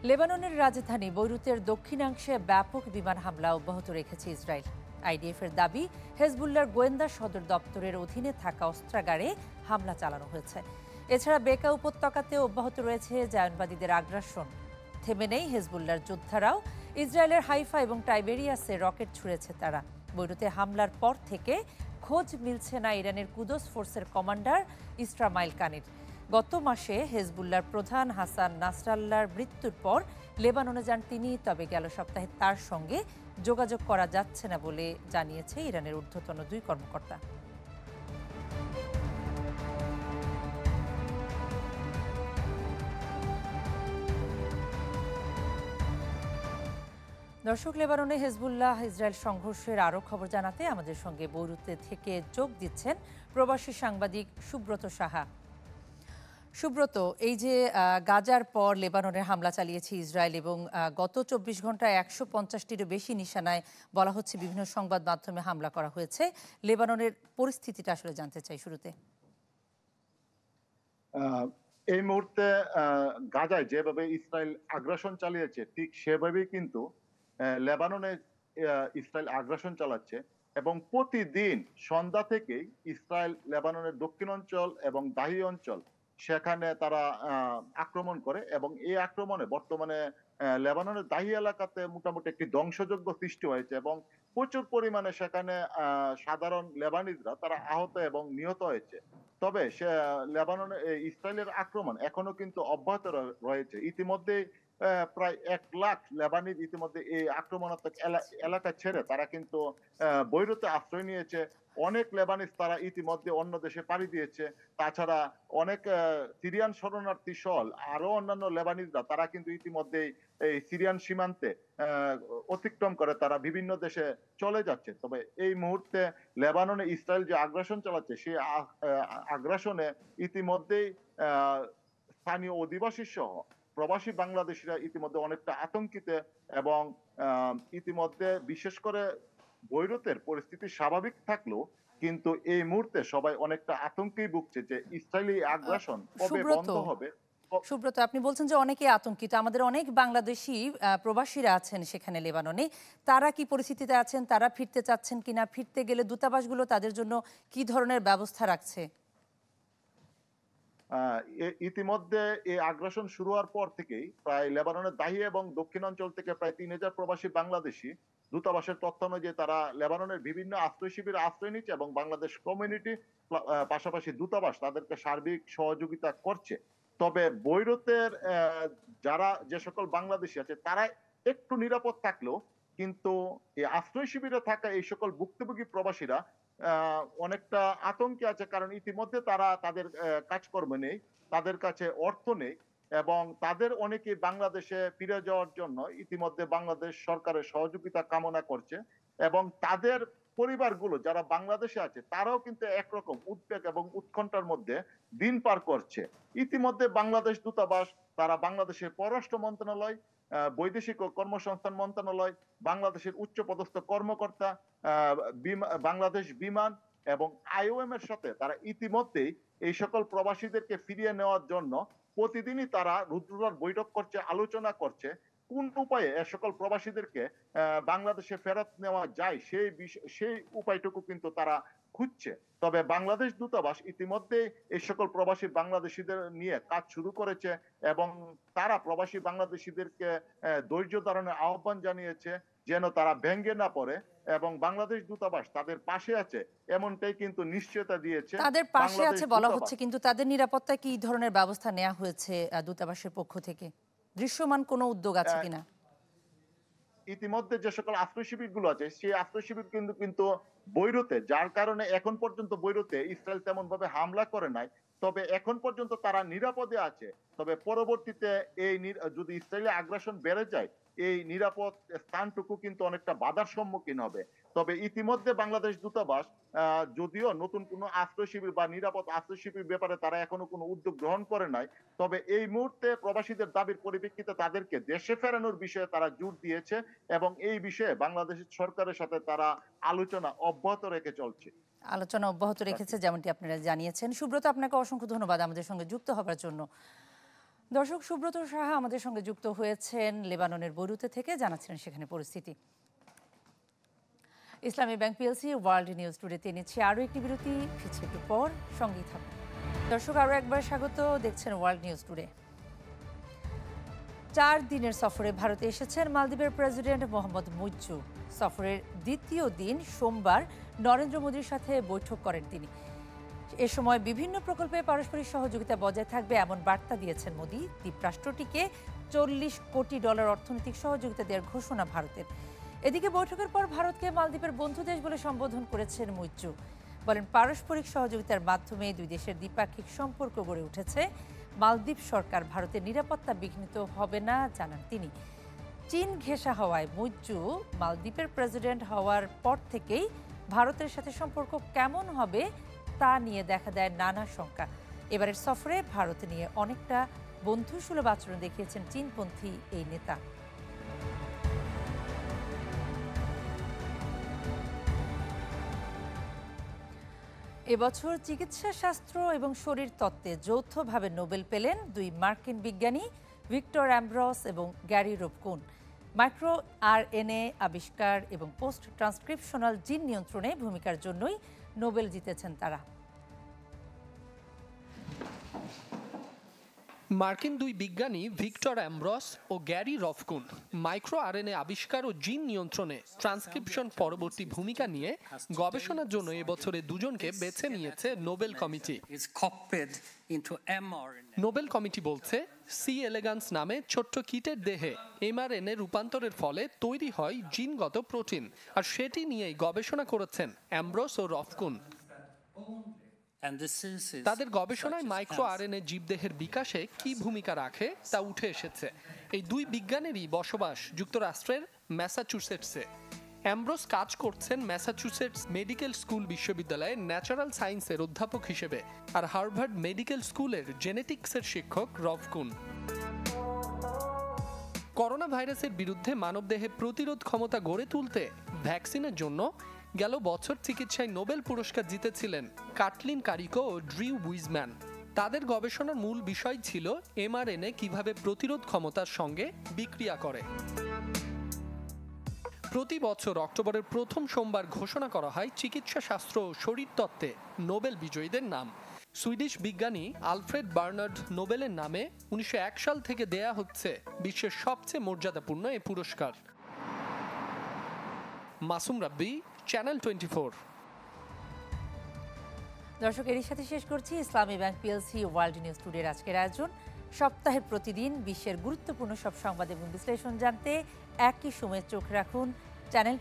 লেবাননের রাজধানী বৈরুতের দক্ষিণাংশে ব্যাপক বিমান হামলা অব্যাহত রেখেছে ইসরায়েল। আইডিএফের দাবি, হেজবুল্লাহর গোয়েন্দা সদর দপ্তরের অধীনে থাকা অস্ত্রাগারে হামলা চালানো হয়েছে। এছাড়া বেকা উপত্যকাতেও অব্যাহত রয়েছে জায়নবাদীদের আগ্রাসন। থেমে নেই হেজবুল্লাহর যোদ্ধারাও। ইসরায়েলের হাইফা এবং টাইবেরিয়াসে রকেট ছুড়েছে তারা। বৈরুতে হামলার পর থেকে খোঁজ মিলছে না ইরানের কুদস ফোর্সের কমান্ডার ইসরামাইল কানির। গত মাসে হেজবুল্লাহর প্রধান হাসান নাসরাল্লাহর মৃত্যুর পর লেবাননে যান তিনি, তবে গেল সপ্তাহে তার সঙ্গে যোগাযোগ করা যাচ্ছে না বলে জানিয়েছে ইরানের ঊর্ধ্বতন দুই কর্মকর্তা। দর্শক, লেবাননে হেজবুল্লাহ ইসরায়েল সংঘর্ষের আরও খবর জানাতে আমাদের সঙ্গে বৈরুতে থেকে যোগ দিচ্ছেন প্রবাসী সাংবাদিক সুব্রত সাহা। সুব্রত, এই যে গাজার পর লেবাননের হামলা চালিয়েছে ইসরায়েল এবং গত ২৪ ঘন্টায় ১৫০টিরও বেশি নিশানায় বলা হচ্ছে বিভিন্ন সংবাদ মাধ্যমে হামলা করা হয়েছে। লেবাননের পরিস্থিতিটা আসলে জানতে চাই শুরুতে। এই মুহূর্তে গাজায় যেভাবে ইসরায়েল আগ্রাসন চালিয়েছে ঠিক সেভাবেই কিন্তু লেবাননে ইসরায়েল আগ্রাসন চালাচ্ছে এবং প্রতিদিন সন্ধ্যা থেকেই ইসরায়েল লেবাননের দক্ষিণ অঞ্চল এবং দাহি অঞ্চল সেখানে তারা আক্রমণ করে এবং এই আক্রমণে বর্তমানে লেবাননের দাহি এলাকাতে মোটামুটি একটি ধ্বংসযজ্ঞ সৃষ্টি হয়েছে এবং প্রচুর পরিমাণে সেখানে সাধারণ লেবানিজরা তারা আহত এবং নিহত হয়েছে। তবে সে লেবাননে ইসরায়েলের আক্রমণ এখনো কিন্তু অব্যাহত রয়েছে। ইতিমধ্যে প্রায় ১ লাখ লেবানিজ ইতিমধ্যে এই আক্রমণাত্মক এলাকা ছেড়ে তারা কিন্তু বৈরুতে আশ্রয় নিয়েছে। অনেক লেবানিজ তারা ইতিমধ্যে অন্য দেশে পাড়ি দিয়েছে। তাছাড়া অনেক সিরিয়ান শরণার্থী সহ আরো অন্যান্য লেবানিজরা তারা কিন্তু ইতিমধ্যেই এই সিরিয়ান সীমান্তে অতিক্রম করে তারা বিভিন্ন দেশে চলে যাচ্ছে। তবে এই মুহূর্তে লেবাননে ইসরায়েল যে আগ্রাসন চালাচ্ছে সেই আগ্রাসনে ইতিমধ্যেই স্থানীয় অধিবাসী সহ প্রবাসী বাংলাদেশিরা ইতিমধ্যে অনেকটা আতঙ্কিত এবং ইতিমধ্যে বিশেষ করে বৈরুতের পরিস্থিতি স্বাভাবিক থাকলেও কিন্তু এই মুহূর্তে সবাই অনেকটা আতঙ্কেই ভুগছে যে ইসরায়েলি আগ্রাসন কবে বন্ধ হবে। সুব্রত, আপনি বলছেন যে অনেকে আতঙ্কিত, আমাদের অনেক বাংলাদেশি প্রবাসীরা আছেন সেখানে লেবাননে। তারা কি পরিস্থিতিতে আছেন? তারা ফিরতে চাচ্ছেন কিনা? ফিরতে গেলে দূতাবাসগুলো তাদের জন্য কি ধরনের ব্যবস্থা রাখছে? ইতিমধ্যে এই আগ্রাসন শুরু হওয়ার পর থেকেই প্রায় লেবাননের দাহি এবং দক্ষিণাঞ্চল থেকে প্রায় ৩,০০০ প্রবাসী বাংলাদেশি দূতাবাসের তথ্য অনুযায়ী তারা লেবাননের বিভিন্ন আশ্রয় শিবিরে আশ্রয় নিচ্ছে এবং বাংলাদেশ কমিউনিটি পাশাপাশি দূতাবাস তাদেরকে সার্বিক সহযোগিতা করছে। তবে বৈরুতের যারা যে সকল বাংলাদেশি আছে তারা একটু নিরাপদ থাকলেও কিন্তু এই আশ্রয় শিবিরে থাকা এই সকল ভুক্তভোগী প্রবাসীরা অনেকটা আতঙ্কে আছে, কারণ ইতিমধ্যে তারা তাদের কাজকর্ম নেই, তাদের কাছে অর্থ নেই এবং তাদের অনেকে বাংলাদেশে ফিরে যাওয়ার জন্য ইতিমধ্যে বাংলাদেশ সরকারের সহযোগিতা কামনা করছে এবং তাদের পরিবারগুলো যারা বাংলাদেশে আছে তারাও কিন্তু একরকম উদ্বেগ এবং উৎকণ্ঠার মধ্যে দিন পার করছে। ইতিমধ্যে বাংলাদেশ দূতাবাস, তারা বাংলাদেশের পররাষ্ট্র মন্ত্রণালয়, বৈদেশিক ও কর্মসংস্থান মন্ত্রণালয়, বাংলাদেশের উচ্চপদস্থ কর্মকর্তা, বাংলাদেশ বিমান এবং আইওএম এর সাথে তারা ইতিমধ্যেই এই সকল প্রবাসীদেরকে ফিরিয়ে নেওয়ার জন্য প্রতিদিনই তারা রুদ্রদ্বার বৈঠক করছে, আলোচনা করছে কোন উপায়ে এ সকল প্রবাসীদেরকে বাংলাদেশে ফেরত নেওয়া যায় সেই উপায়টুকু কিন্তু তারা খুঁজছে। তবে বাংলাদেশ দূতাবাস ইতিমধ্যে এই সকল প্রবাসী বাংলাদেশিদের নিয়ে কাজ শুরু করেছে এবং তারা প্রবাসী বাংলাদেশিদেরকে ধৈর্য ধারণের আহ্বান জানিয়েছে যেন তারা ভেঙে না পড়ে এবং বাংলাদেশ দূতাবাস তাদের পাশে আছে এমনটাই কিন্তু নিশ্চয়তা দিয়েছে। তাদের পাশে আছে বলা হচ্ছে, কিন্তু তাদের নিরাপত্তায় কি ধরনের ব্যবস্থা নেওয়া হয়েছে দূতাবাসের পক্ষ থেকে? দৃশ্যমান কোনো উদ্যোগ আছে কিনা? ইতিমধ্যে যে সকল আশ্রয় শিবির গুলো আছে সেই আশ্রয় শিবির কিন্তু বৈরুতে, যার কারণে এখন পর্যন্ত বৈরুতে ইসরায়েল তেমন ভাবে হামলা করে নাই। তবে এখন পর্যন্ত তারা নিরাপদে আছে। তবে পরবর্তীতে এই যদি ইসরায়েলের আগ্রাসন বেড়ে যায় এই নিরাপদ স্থানটুকু কিন্তু অনেকটা বাধার সম্মুখীন হবে। তবে ইতিমধ্যে বাংলাদেশ দূতাবাস যদিও নতুন কোনো আশ্রয় শিবির বা নিরাপদ আশ্রয় শিবির ব্যাপারে তারা এখনো কোনো উদ্যোগ গ্রহণ করে নাই, তবে এই মুহূর্তে প্রবাসীদের দাবির পরিপ্রেক্ষিতে তাদেরকে দেশে ফেরানোর বিষয়ে তারা জোর দিয়েছে এবং এই বিষয়ে বাংলাদেশ সরকারের সাথে তারা আলোচনা অব্যাহত রেখে চলছে। আলোচনা অব্যাহত রেখেছে যেমনটি আপনারা জানিয়েছেন। সুব্রত, আপনাকে অসংখ্য ধন্যবাদ আমাদের সঙ্গে যুক্ত হবার জন্য। দর্শক, সুব্রত সাহা আমাদের সঙ্গে যুক্ত হয়েছেন লেবাননের বৈরুতে থেকে, জানাচ্ছিলেন সেখানে পরিস্থিতি। ইসলামী ব্যাংক পিএলসি ওয়ার্ল্ড নিউজ টুডেতে এনেছি আরও একটি বিরতি, ফিরছি একটু পর, সঙ্গেই থাকুন। দর্শক, আরও একবার স্বাগত, দেখছেন ওয়ার্ল্ড নিউজ টুডে। 4 দিনের সফরে ভারতে এসেছেন মালদ্বীপের প্রেসিডেন্ট মোহাম্মদ মুইজ্জু। সফরের দ্বিতীয় দিন সোমবার নরেন্দ্র মোদীর সাথে বৈঠক করেন তিনি। এ সময় বিভিন্ন প্রকল্পে পারস্পরিক সহযোগিতা বজায় থাকবে এমন বার্তা দিয়েছেন মোদী। দ্বীপরাষ্ট্রটিকে $40 কোটি অর্থনৈতিক সহযোগিতা দেওয়ার ঘোষণা ভারতের। এদিকে বৈঠকের পর ভারতকে মালদ্বীপের বন্ধু দেশ বলে সম্বোধন করেছেন মুইজ্জু। বলেন, পারস্পরিক সহযোগিতার মাধ্যমে দুই দেশের দ্বিপাক্ষিক সম্পর্ক গড়ে উঠেছে। মালদ্বীপ সরকার ভারতের নিরাপত্তা বিঘ্নিত হবে না, জানান তিনি। চীন ঘেঁষা হওয়ায় মুইজ্জু মালদ্বীপের প্রেসিডেন্ট হওয়ার পর থেকেই ভারতের সাথে সম্পর্ক কেমন হবে তা নিয়ে দেখা দেয় নানা শঙ্কা। এবারের সফরে ভারত নিয়ে অনেকটা বন্ধুসুলভ আচরণ দেখিয়েছেন চীনপন্থী এই নেতা। এবছর চিকিৎসা শাস্ত্র এবং শরীরতত্ত্বে যৌথভাবে নোবেল পেলেন 2 মার্কিন বিজ্ঞানী, ভিক্টর অ্যামব্রস এবং গ্যারি রোপকুন। মাইক্রো আরএনএ আবিষ্কার এবং পোস্ট ট্রান্সক্রিপশনাল জিন নিয়ন্ত্রণে ভূমিকার জন্যই নোবেল জিতেছেন তারা। মার্কিন 2 বিজ্ঞানী ভিক্টর অ্যামব্রস ও গ্যারি রফকুন মাইক্রো আরএনএ আবিষ্কার ও জিন নিয়ন্ত্রণে ট্রান্সক্রিপশন পরবর্তী ভূমিকা নিয়ে গবেষণার জন্য এবছরে দুজনকে বেছে নিয়েছে নোবেল কমিটি। নোবেল কমিটি বলছে, সি এলেগান্স নামে ছোট্ট কীটের দেহে এমআরএনএ রূপান্তরের ফলে তৈরি হয় জিনগত প্রোটিন, আর সেটি নিয়েই গবেষণা করেছেন অ্যামব্রস ও রফকুন। তাদের গবেষণায় মাইক্রো আরএনএ জীবদেহের বিকাশে কি ভূমিকা রাখে তা উঠে এসেছে। এই 2 বিজ্ঞানেরই বসবাস যুক্তরাষ্ট্রের ম্যাসাচুসেটসে। অ্যামব্রোস কাজ করছেন ম্যাসাচুসেটস মেডিকেল স্কুল বিশ্ববিদ্যালয়ে ন্যাচারাল সায়েন্সের অধ্যাপক হিসেবে, আর হার্ভার্ড মেডিকেল স্কুলের জেনেটিক্সের শিক্ষক রফকুন। করোনা ভাইরাসের বিরুদ্ধে মানবদেহে প্রতিরোধ ক্ষমতা গড়ে তুলতে ভ্যাকসিনের জন্য গেল বছর চিকিৎসায় নোবেল পুরস্কার জিতেছিলেন কাটলিন কারিকো ও ড্রিউ উইজম্যান। তাদের গবেষণার মূল বিষয় ছিল এমআরএনএ কিভাবে প্রতিরোধ ক্ষমতার সঙ্গে বিক্রিয়া করে। প্রতি বছর অক্টোবরের প্রথম সোমবার ঘোষণা করা হয় চিকিৎসা শাস্ত্র ও শরীরতত্ত্বে নোবেল বিজয়ীদের নাম। সুইডিশ বিজ্ঞানী আলফ্রেড বার্নার্ড নোবেলের নামে 1901 সাল থেকে দেয়া হচ্ছে বিশ্বের সবচেয়ে মর্যাদাপূর্ণ এই পুরস্কার। মাসুম রাব্বি, চ্যানেল 24। দর্শক, এরই সাথে শেষ করছি ইসলামী ব্যাংক পিএলসি ওয়ার্ল্ড নিউজ টুডের আজকের আয়োজন। সপ্তাহের প্রতিদিন বিশ্বের গুরুত্বপূর্ণ সব সংবাদ এবং বিশ্লেষণ জানতে একই সময়ে চোখ রাখুন চ্যানেল